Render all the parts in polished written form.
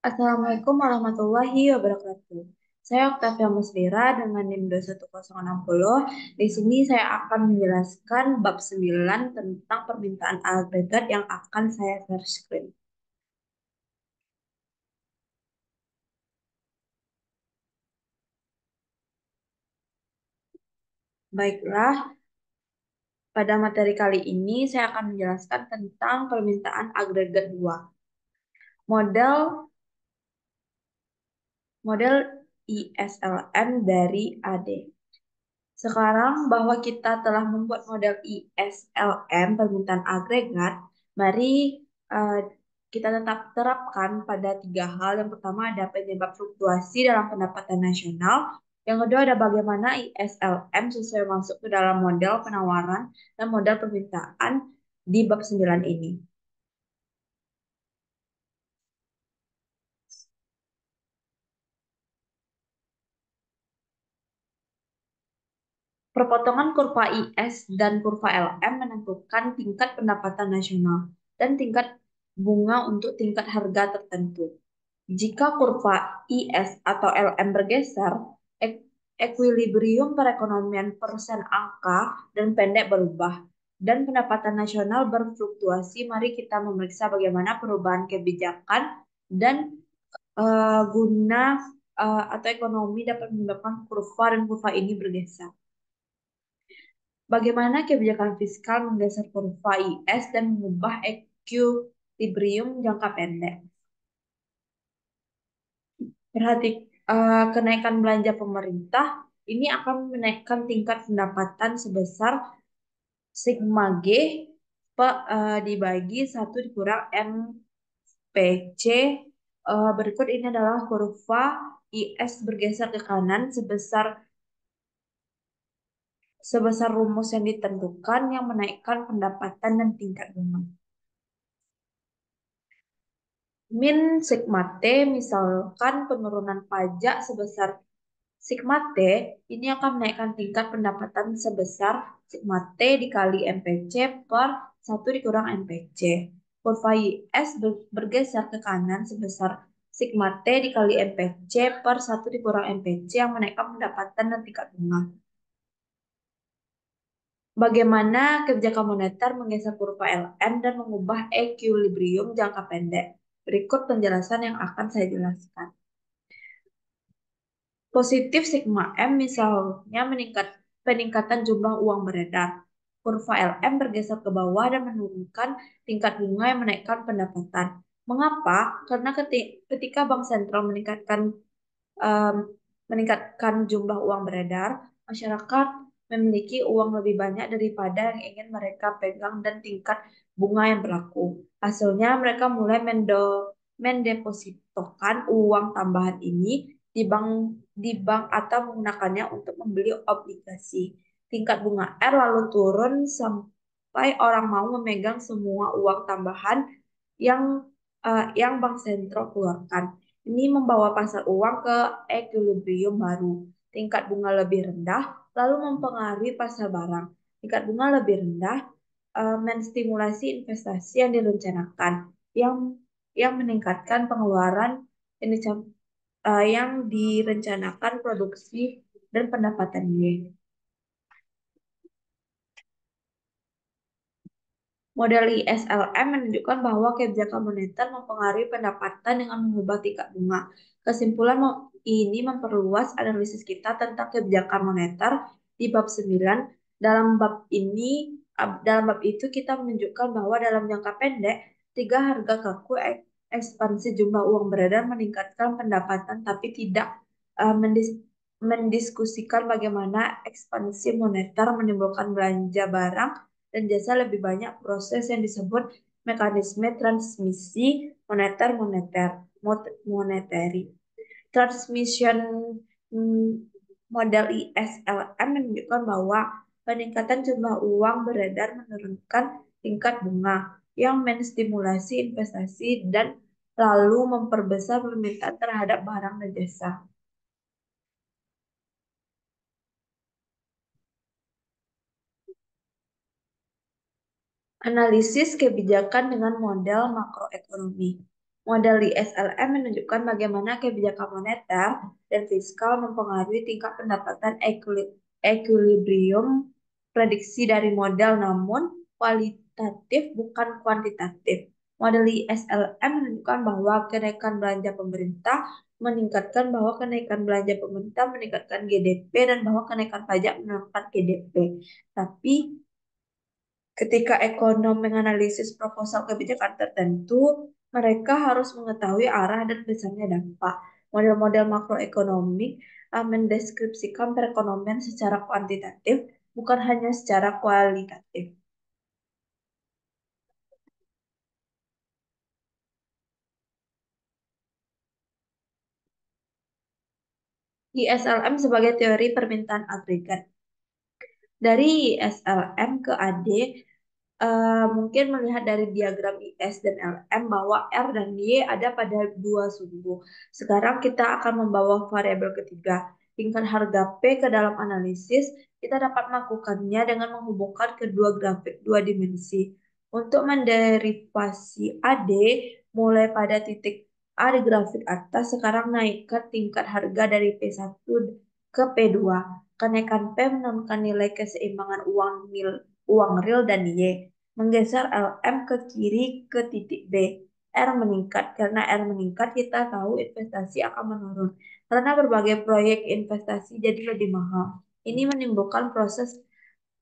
Assalamualaikum warahmatullahi wabarakatuh. Saya Oktavia Musdira dengan NIM 21060. Di sini saya akan menjelaskan bab 9 tentang permintaan agregat yang akan saya share screen. Baiklah, pada materi kali ini saya akan menjelaskan tentang permintaan agregat 2. Model model ISLM dari AD. Sekarang bahwa kita telah membuat model ISLM permintaan agregat, mari eh, kita tetap terapkan pada tiga hal. Yang pertama ada penyebab fluktuasi dalam pendapatan nasional. Yang kedua ada bagaimana ISLM sesuai masuk ke dalam model penawaran dan model permintaan di bab 9 ini. Perpotongan kurva IS dan kurva LM menentukan tingkat pendapatan nasional dan tingkat bunga untuk tingkat harga tertentu. Jika kurva IS atau LM bergeser, ekuilibrium perekonomian persen angka dan pendek berubah, dan pendapatan nasional berfluktuasi. Mari kita memeriksa bagaimana perubahan kebijakan dan guna atau ekonomi dapat menyebabkan kurva dan kurva ini bergeser. Bagaimana kebijakan fiskal menggeser kurva IS dan mengubah ekuilibrium jangka pendek. Berarti kenaikan belanja pemerintah ini akan menaikkan tingkat pendapatan sebesar sigma G dibagi satu dikurang MPC. Berikut ini adalah kurva IS bergeser ke kanan sebesar sebesar rumus yang ditentukan yang menaikkan pendapatan dan tingkat bunga. Min sigma T misalkan penurunan pajak sebesar sigma T ini akan menaikkan tingkat pendapatan sebesar sigma T dikali MPC per 1 dikurang MPC. Kurva IS bergeser ke kanan sebesar sigma T dikali MPC per 1 dikurang MPC yang menaikkan pendapatan dan tingkat bunga. Bagaimana kebijakan moneter menggeser kurva LM dan mengubah ekuilibrium jangka pendek? Berikut penjelasan yang akan saya jelaskan. Positif sigma M misalnya peningkatan jumlah uang beredar. Kurva LM bergeser ke bawah dan menurunkan tingkat bunga yang menaikkan pendapatan. Mengapa? Karena ketika bank sentral em, meningkatkan jumlah uang beredar, masyarakat memiliki uang lebih banyak daripada yang ingin mereka pegang dan tingkat bunga yang berlaku. Hasilnya mereka mulai mendepositokan uang tambahan ini di bank atau menggunakannya untuk membeli obligasi. Tingkat bunga R lalu turun sampai orang mau memegang semua uang tambahan yang yang bank sentral keluarkan. Ini membawa pasar uang ke equilibrium baru. Tingkat bunga lebih rendah lalu mempengaruhi pasar barang. Tingkat bunga lebih rendah menstimulasi investasi yang direncanakan, yang yang meningkatkan pengeluaran yang, yang direncanakan produksi dan pendapatan Y. Model ISLM menunjukkan bahwa kebijakan moneter mempengaruhi pendapatan dengan mengubah tingkat bunga. Kesimpulan ini memperluas analisis kita tentang kebijakan moneter di bab 9. Dalam bab itu kita menunjukkan bahwa dalam jangka pendek, tiga harga kaku ekspansi jumlah uang beredar meningkatkan pendapatan tapi tidak eh, mendis- mendiskusikan bagaimana ekspansi moneter menimbulkan belanja barang dan jasa lebih banyak proses yang disebut mekanisme transmisi moneteri. Transmission mm, model ISLM menunjukkan bahwa peningkatan jumlah uang beredar menurunkan tingkat bunga yang menstimulasi investasi dan lalu memperbesar permintaan terhadap barang dan jasa. Analisis kebijakan dengan model makroekonomi. Model di SLM menunjukkan bagaimana kebijakan moneter dan fiskal mempengaruhi tingkat pendapatan equilibrium prediksi dari model namun kualitatif bukan kuantitatif. Model di SLM menunjukkan bahwa kenaikan belanja pemerintah meningkatkan GDP dan bahwa kenaikan pajak menurunkan GDP. Tapi ketika ekonom menganalisis proposal kebijakan tertentu, mereka harus mengetahui arah dan besarnya dampak. Model-model makroekonomik mendeskripsikan perekonomian secara kuantitatif, bukan hanya secara kualitatif. Di SLM sebagai teori permintaan agregat. Dari SLM ke AD, mungkin melihat dari diagram IS dan LM bahwa R dan Y ada pada dua sumbu. Sekarang kita akan membawa variabel ketiga, tingkat harga P ke dalam analisis. Kita dapat melakukannya dengan menghubungkan kedua grafik dua dimensi. Untuk menderivasi AD, mulai pada titik A di grafik atas, sekarang naikkan tingkat harga dari P1 ke P2. Kenaikan P menurunkan nilai keseimbangan uang real dan Y, menggeser LM ke kiri ke titik B. R meningkat. Karena R meningkat, kita tahu investasi akan menurun. Karena berbagai proyek investasi jadi lebih mahal. Ini menimbulkan proses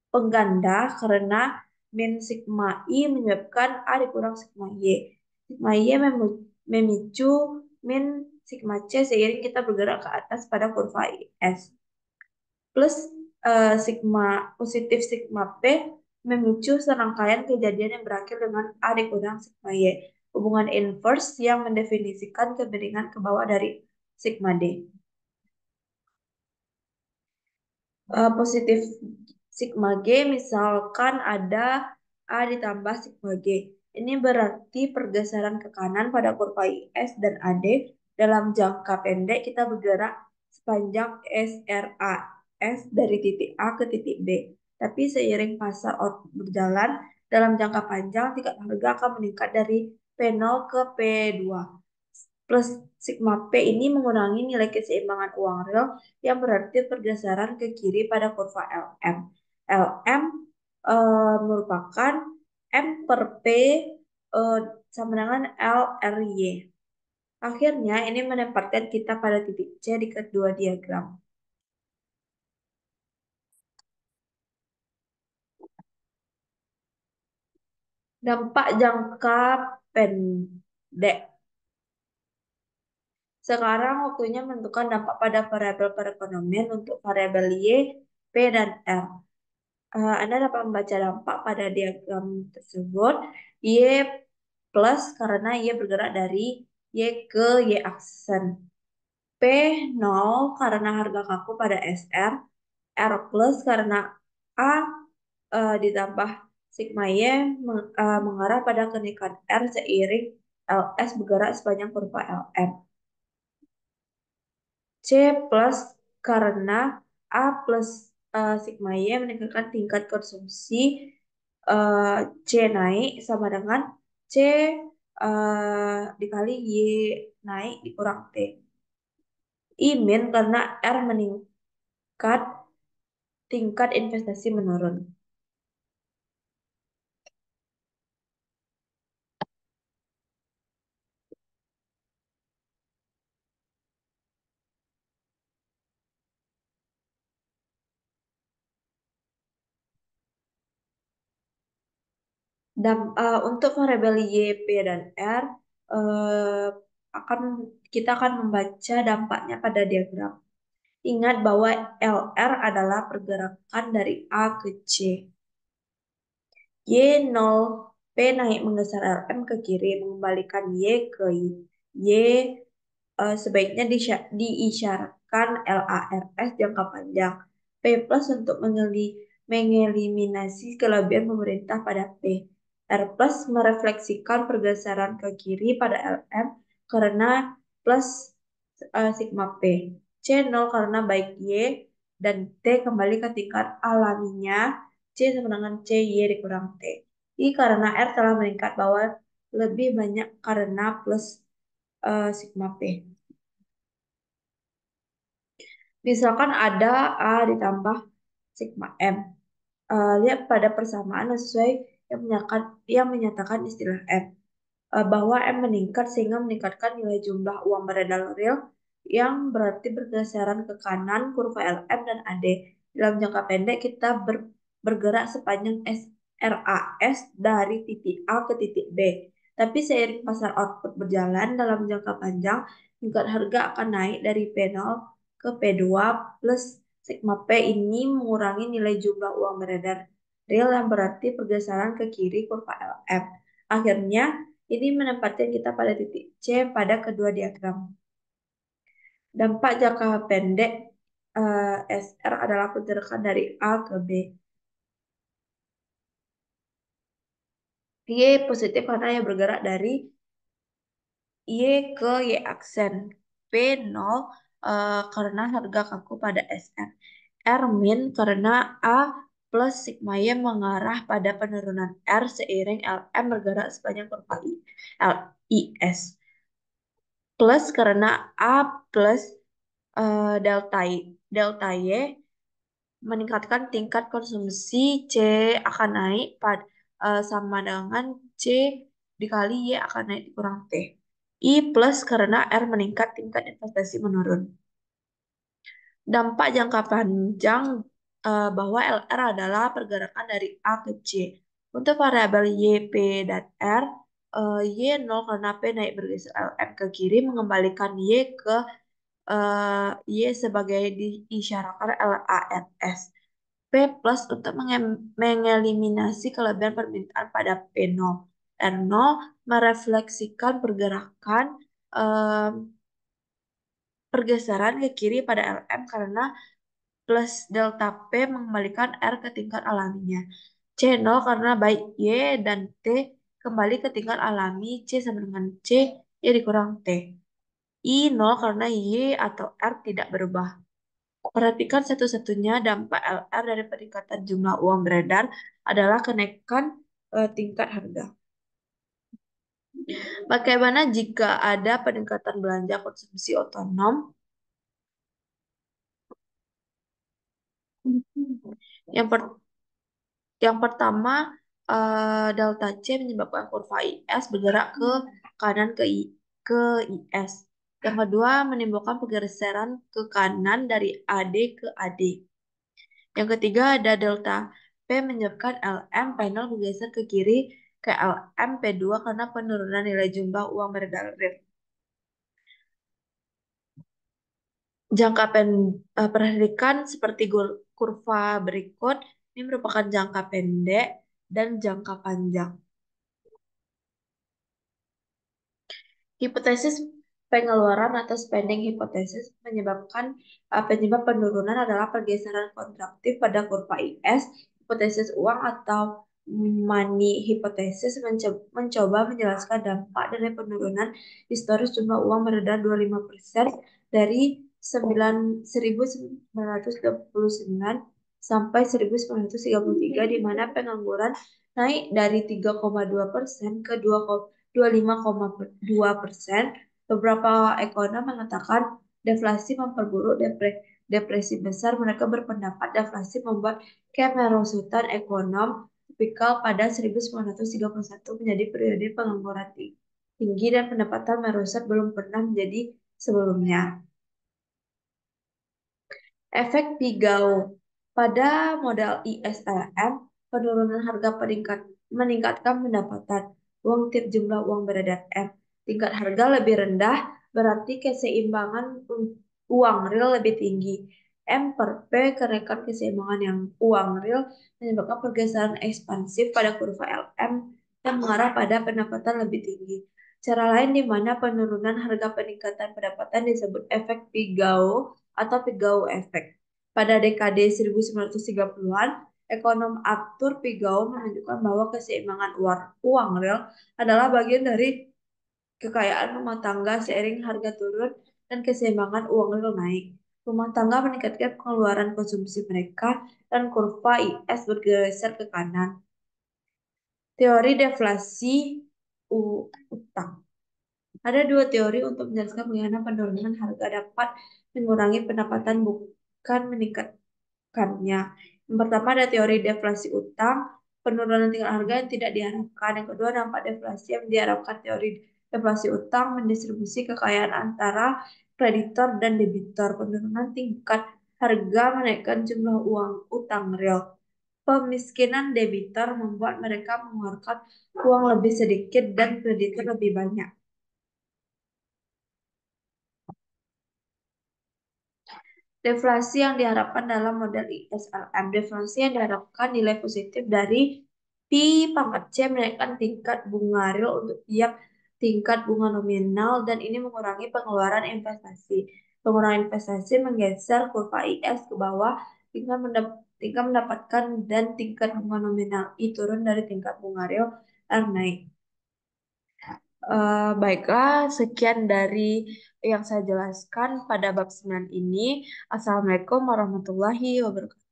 pengganda karena min sigma I menyebabkan A dikurang sigma Y. Sigma Y memicu min sigma C seiring kita bergerak ke atas pada kurva IS plus sigma positif sigma P memicu serangkaian kejadian yang berakhir dengan A dikurang sigma Y. Hubungan inverse yang mendefinisikan kemiringan ke bawah dari sigma D. Positif sigma G misalkan ada A ditambah sigma G. Ini berarti pergeseran ke kanan pada kurva IS dan AD dalam jangka pendek kita bergerak sepanjang SRAS dari titik A ke titik B. Tapi seiring pasar berjalan dalam jangka panjang tingkat harga akan meningkat dari P0 ke P2 plus sigma P ini mengurangi nilai keseimbangan uang real yang berarti pergeseran ke kiri pada kurva LM. LM merupakan M per P eh, sama dengan LRY. Akhirnya ini menempatkan kita pada titik C di kedua diagram. Dampak jangka pendek. Sekarang waktunya menentukan dampak pada variabel perekonomian untuk variabel Y, P, dan R. Anda dapat membaca dampak pada diagram tersebut. Y plus karena Y bergerak dari Y ke Y aksen. P 0 karena harga kaku pada SR. R plus karena A ditambah sigma Y mengarah pada kenaikan R seiring LS bergerak sepanjang kurva LM. C plus karena A plus sigma Y meningkatkan tingkat konsumsi eh, C naik sama dengan C dikali Y naik dikurang T. I min karena R meningkat tingkat investasi menurun. Dan untuk variabel Y, P, dan R eh, akan kita akan membaca dampaknya pada diagram. Ingat bahwa LR adalah pergerakan dari A ke C. Y0 P naik menggeser LM ke kiri, mengembalikan Y ke Y. Y sebaiknya diisyaratkan LARS jangka panjang. P plus untuk mengeliminasi kelebihan pemerintah pada P. R plus merefleksikan pergeseran ke kiri pada LM karena plus sigma P. C0 karena baik Y dan T kembali ke tingkat alaminya C sama dengan C Y dikurang T. I karena R telah meningkat bahwa lebih banyak karena plus sigma P. Misalkan ada A ditambah sigma M. Lihat pada persamaan sesuai yang menyatakan istilah M. Bahwa M meningkat sehingga meningkatkan nilai jumlah uang beredar real yang berarti bergeseran ke kanan kurva LM dan AD. Dalam jangka pendek kita bergerak sepanjang RAS dari titik A ke titik B. Tapi seiring pasar output berjalan dalam jangka panjang, tingkat harga akan naik dari P0 ke P2 plus sigma P ini mengurangi nilai jumlah uang beredar real yang berarti pergeseran ke kiri kurva LM. Akhirnya, ini menempatkan kita pada titik C pada kedua diagram. Dampak jangka pendek SR adalah pergerakan dari A ke B. Y positif karena yang bergerak dari Y ke Y aksen. P 0 karena harga kaku pada SR. R min karena A plus sigma Y mengarah pada penurunan R seiring LM bergerak sepanjang kurva LIS. Plus karena A plus delta Y meningkatkan tingkat konsumsi C akan naik sama dengan C dikali Y akan naik dikurang T. I plus karena R meningkat tingkat investasi menurun. Dampak jangka panjang bahwa LR adalah pergerakan dari A ke C. Untuk variabel Y, P, dan R, Y 0 karena P naik bergeser LM ke kiri mengembalikan Y ke Y sebagai diisyaratkan LANS. P plus untuk mengeliminasi kelebihan permintaan pada P0. R0 merefleksikan pergeseran ke kiri pada LM karena plus delta P mengembalikan R ke tingkat alaminya. C0 karena baik Y dan T kembali ke tingkat alami C sama dengan C, Y dikurang T. I 0 karena Y atau R tidak berubah. Perhatikan satu-satunya dampak LR dari peningkatan jumlah uang beredar adalah kenaikan tingkat harga. Bagaimana jika ada peningkatan belanja konsumsi otonom? Yang, per- yang pertama, delta C menyebabkan kurva IS bergerak ke kanan ke IS. Yang kedua, menimbulkan pergeseran ke kanan dari AD ke AD. Yang ketiga ada delta P menyebabkan LM panel bergeser ke kiri ke LM P2 karena penurunan nilai jumlah uang beredar real. Perhatikan seperti kurva berikut, ini merupakan jangka pendek dan jangka panjang. Hipotesis pengeluaran atau spending hipotesis penyebab penurunan adalah pergeseran kontraktif pada kurva IS. Hipotesis uang atau money hipotesis mencoba menjelaskan dampak dari penurunan historis jumlah uang beredar 25% dari 1929 sampai 1933 di mana pengangguran naik dari 3,2% ke 25,2%. Beberapa ekonom mengatakan deflasi memperburuk depresi besar. Mereka berpendapat deflasi membuat kemerosotan ekonom tipikal pada 1931 menjadi periode pengangguran tinggi dan pendapatan merosot belum pernah menjadi sebelumnya. Efek Pigou. Pada model ISLM, penurunan harga meningkatkan pendapatan uang tiap jumlah uang beredar M. Tingkat harga lebih rendah berarti keseimbangan uang real lebih tinggi. M per P kenaikan keseimbangan yang uang real menyebabkan pergeseran ekspansif pada kurva LM yang mengarah pada pendapatan lebih tinggi. Cara lain di mana penurunan harga peningkatan pendapatan disebut efek Pigou atau Pigou Effect. Pada dekade 1930-an, ekonom Arthur Pigou menunjukkan bahwa keseimbangan uang real adalah bagian dari kekayaan rumah tangga seiring harga turun dan keseimbangan uang real naik. Rumah tangga meningkatkan pengeluaran konsumsi mereka dan kurva IS bergeser ke kanan. Teori deflasi utang. Ada dua teori untuk menjelaskan bagaimana penurunan harga dapat mengurangi pendapatan bukan meningkatkannya. Yang pertama ada teori deflasi utang, penurunan tingkat harga yang tidak diharapkan. Yang kedua dampak deflasi yang diharapkan. Teori deflasi utang mendistribusi kekayaan antara kreditor dan debitor. Penurunan tingkat harga menaikkan jumlah uang utang real. Pemiskinan debitor membuat mereka mengeluarkan uang lebih sedikit dan kreditor lebih banyak. Deflasi yang diharapkan dalam model ISLM. Deflasi yang diharapkan nilai positif dari Pi pangkat C menaikkan tingkat bunga real untuk tiap tingkat bunga nominal dan ini mengurangi pengeluaran investasi. Pengurangan investasi menggeser kurva IS ke bawah tingkat mendapatkan dan tingkat bunga nominal I turun dari tingkat bunga real R naik. Baiklah, sekian dari yang saya jelaskan pada bab 9 ini. Assalamualaikum warahmatullahi wabarakatuh.